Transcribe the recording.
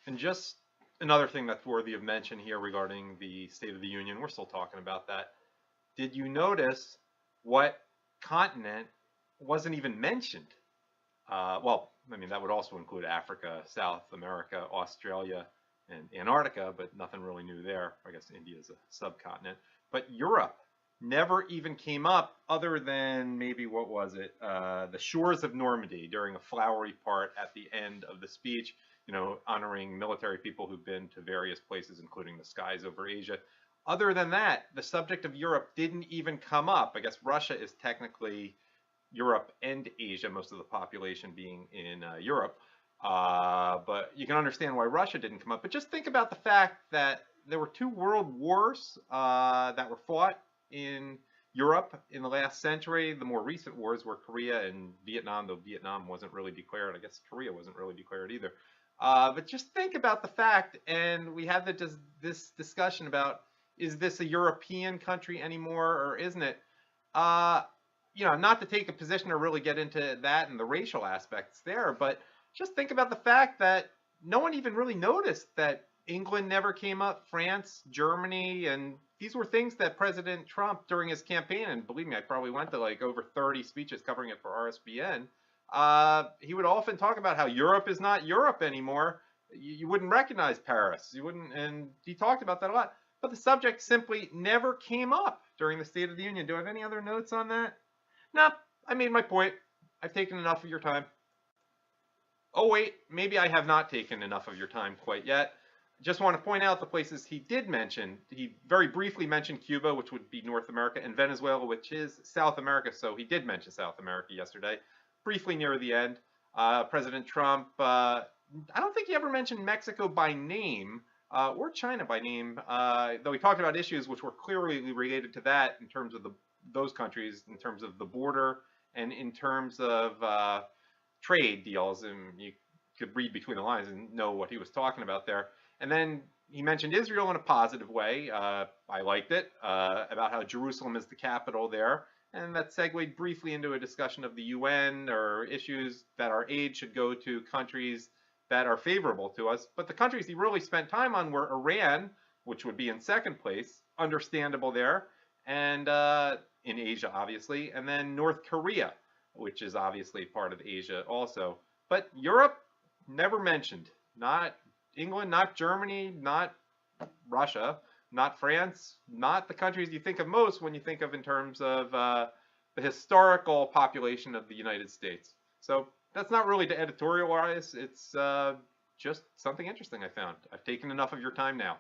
And just another thing that's worthy of mention here regarding the State of the Union, we're still talking about that. Did you notice what continent wasn't even mentioned? Well, I mean, that would also include Africa, South America, Australia, and Antarctica, but nothing really new there. I guess India is a subcontinent. But Europe never even came up other than maybe, what was it? The shores of Normandy during a flowery part at the end of the speech, honoring military people who've been to various places, including the skies over Asia. Other than that, the subject of Europe didn't even come up. I guess Russia is technically Europe and Asia, most of the population being in Europe. But you can understand why Russia didn't come up. But just think about the fact that there were two world wars that were fought in Europe in the last century. The more recent wars were Korea and Vietnam, though Vietnam wasn't really declared. I guess Korea wasn't really declared either. But just think about the fact, and we had this discussion about, is this a European country anymore or isn't it? Uh, not to take a position or really get into that and the racial aspects there, but just think about the fact that no one even really noticed that England never came up, France, Germany, and these were things that President Trump during his campaign, and believe me, I probably went to like over 30 speeches covering it for RSBN. He would often talk about how Europe is not Europe anymore. You wouldn't recognize Paris. You wouldn't, and he talked about that a lot. But the subject simply never came up during the State of the Union. Do I have any other notes on that? No, I made my point. I've taken enough of your time. Oh, wait, maybe I have not taken enough of your time quite yet. Just want to point out the places he did mention. He very briefly mentioned Cuba, which would be North America, and Venezuela, which is South America. So he did mention South America yesterday, briefly near the end. President Trump, I don't think he ever mentioned Mexico by name or China by name, though he talked about issues which were clearly related to that in terms of those countries, in terms of the border and in terms of trade deals. And you could read between the lines and know what he was talking about there. And then he mentioned Israel in a positive way. I liked it, about how Jerusalem is the capital there. And that segued briefly into a discussion of the UN or issues that our aid should go to countries that are favorable to us. But the countries he really spent time on were Iran, which would be in second place, understandable there, and in Asia, obviously, and then North Korea, which is obviously part of Asia also. But Europe, never mentioned. Not England, not Germany, not Russia, not France, not the countries you think of most when you think of in terms of the historical population of the United States. So that's not really to editorialize. It's just something interesting I found. I've taken enough of your time now.